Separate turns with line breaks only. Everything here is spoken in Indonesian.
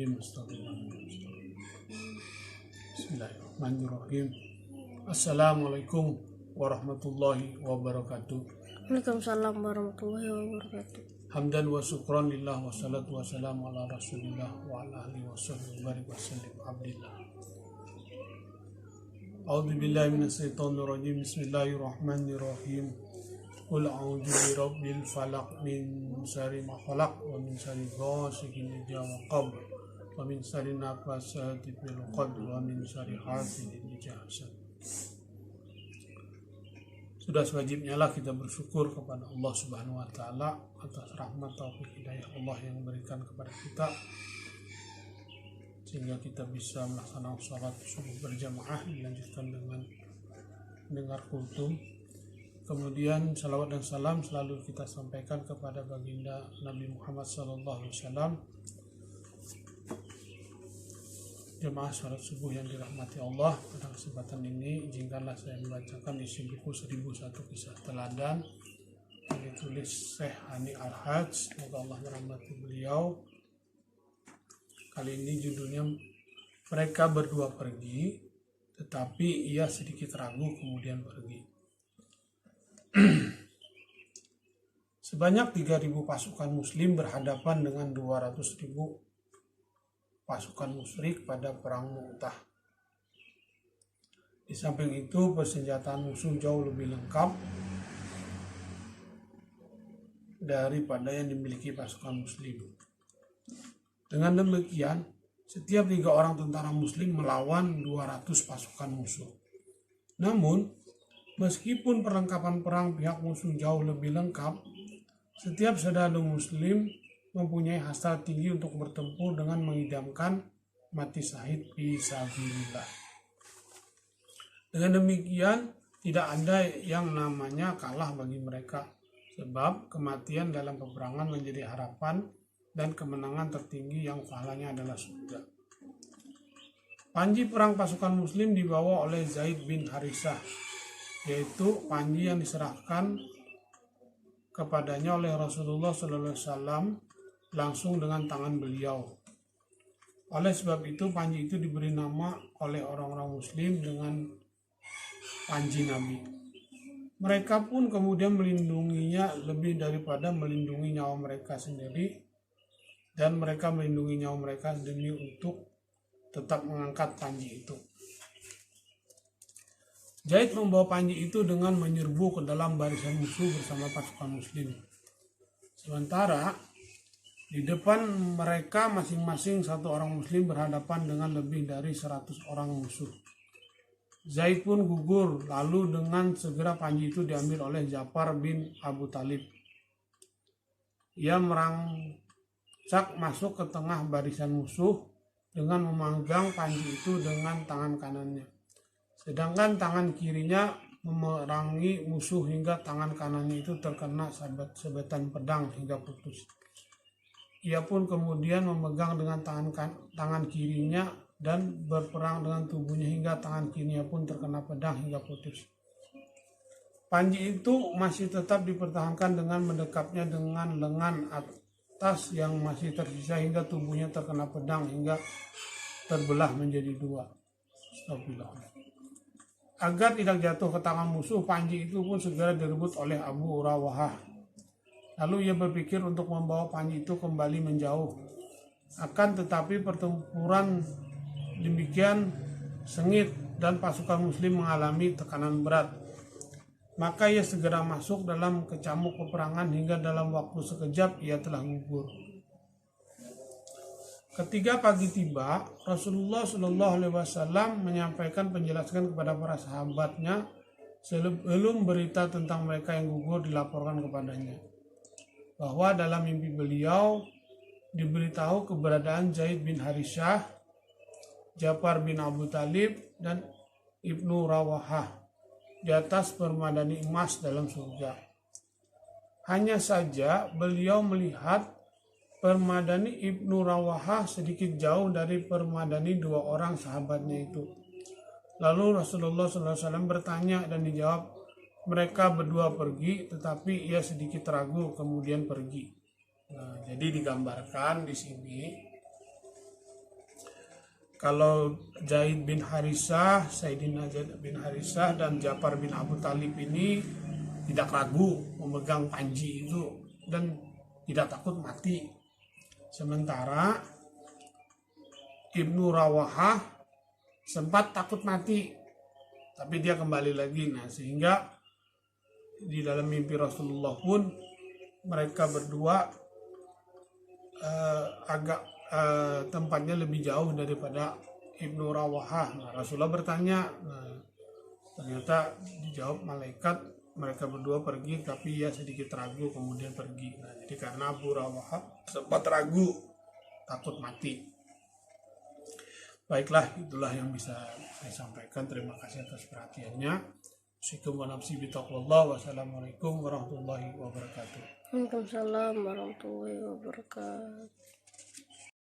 Bismillahirrahmanirrahim. Assalamualaikum warahmatullahi wabarakatuh.
Waalaikumsalam warahmatullahi wabarakatuh.
Hamdan wa syukran lillah wa salatu wa salamu ala rasulillah wa ala alihi wa sahbihi wa sallim abdillah. A'udzu billahi minasyaitonir rajim. Bismillahirrahmanirrahim. Qul a'udzu birabbil falaq min syarri ma khalaq wa min syarri ghasiqin idza waqab wa min syarri nafasati fil 'uqad wa min syarri hasidin idza hasad. Sudah sewajibnya lah kita bersyukur kepada Allah Subhanahu wa taala atas rahmat taufik hidayah Allah yang memberikan kepada kita sehingga kita bisa melaksanakan salat subuh berjamaah dilanjutkan dengan mendengar kultum. Kemudian salawat dan salam selalu kita sampaikan kepada baginda Nabi Muhammad SAW. Jemaah salat subuh yang dirahmati Allah, pada kesempatan ini izinkanlah saya membacakan isi buku 1001 kisah teladan yang ditulis Syekh Hani Al-Hajj, semoga Allah merahmati beliau. Kali ini judulnya Mereka Berdua Pergi, tetapi ia sedikit ragu kemudian pergi. Sebanyak 3.000 pasukan muslim berhadapan dengan 200.000 pasukan musyrik pada perang Mu'tah. Di samping itu persenjataan musuh jauh lebih lengkap daripada yang dimiliki pasukan muslim. Dengan demikian, setiap 3 orang tentara muslim melawan 200 pasukan musuh. Namun, meskipun perlengkapan perang pihak musuh jauh lebih lengkap, setiap saudara muslim mempunyai hasrat tinggi untuk bertempur dengan mengidamkan mati syahid fi sabilillah. Dengan demikian, tidak ada yang namanya kalah bagi mereka, sebab kematian dalam peperangan menjadi harapan dan kemenangan tertinggi yang pahalanya adalah surga. Panji perang pasukan muslim dibawa oleh Zaid bin Harisah, yaitu panji yang diserahkan kepadanya oleh Rasulullah SAW langsung dengan tangan beliau. Oleh sebab itu panji itu diberi nama oleh orang-orang muslim dengan panji Nabi. Mereka pun kemudian melindunginya lebih daripada melindungi nyawa mereka sendiri, dan mereka melindungi nyawa mereka demi untuk tetap mengangkat panji itu. Zaid membawa panji itu dengan menyerbu ke dalam barisan musuh bersama pasukan muslim. Sementara di depan mereka masing-masing satu orang muslim berhadapan dengan lebih dari 100 orang musuh. Zaid pun gugur, lalu dengan segera panji itu diambil oleh Ja'far bin Abu Thalib. Ia merangsek masuk ke tengah barisan musuh dengan memegang panji itu dengan tangan kanannya. Sedangkan tangan kirinya memerangi musuh hingga tangan kanannya itu terkena sabetan pedang hingga putus. Ia pun kemudian memegang dengan tangan kirinya dan berperang dengan tubuhnya hingga tangan kirinya pun terkena pedang hingga putus. Panji itu masih tetap dipertahankan dengan mendekapnya dengan lengan atas yang masih tersisa hingga tubuhnya terkena pedang hingga terbelah menjadi 2. Astagfirullah. Agar tidak jatuh ke tangan musuh, panji itu pun segera direbut oleh Abu Rawahah. Lalu ia berpikir untuk membawa panji itu kembali menjauh. Akan tetapi pertempuran demikian sengit dan pasukan muslim mengalami tekanan berat. Maka ia segera masuk dalam kecamuk peperangan hingga dalam waktu sekejap ia telah gugur. Ketika pagi tiba, Rasulullah SAW menyampaikan penjelasan kepada para sahabatnya sebelum berita tentang mereka yang gugur dilaporkan kepadanya. Bahwa dalam mimpi beliau diberitahu keberadaan Zaid bin Harisah, Ja'far bin Abu Thalib, dan Ibnu Rawahah di atas permadani emas dalam surga. Hanya saja beliau melihat permadani Ibnu Rawahah sedikit jauh dari permadani 2 orang sahabatnya itu. Lalu Rasulullah SAW bertanya dan dijawab, mereka berdua pergi, tetapi ia sedikit ragu kemudian pergi. Nah, jadi digambarkan di sini kalau Zaid bin Harisah, Sayyidina Zaid bin Harisah dan Ja'far bin Abu Talib ini tidak ragu memegang panji itu dan tidak takut mati. Sementara Ibnu Rawahah sempat takut mati, tapi dia kembali lagi. Nah, sehingga di dalam mimpi Rasulullah pun mereka berdua tempatnya lebih jauh daripada Ibnu Rawahah. Nah, Rasulullah bertanya, ternyata dijawab malaikat mereka berdua pergi, tapi ia sedikit ragu kemudian pergi. Nah, jadi karena Abu Rawahah sempat ragu, takut mati. Baiklah, itulah yang bisa saya sampaikan. Terima kasih atas perhatiannya. Wassalamualaikum warahmatullahi wabarakatuh.
Waalaikumsalam warahmatullahi wabarakatuh.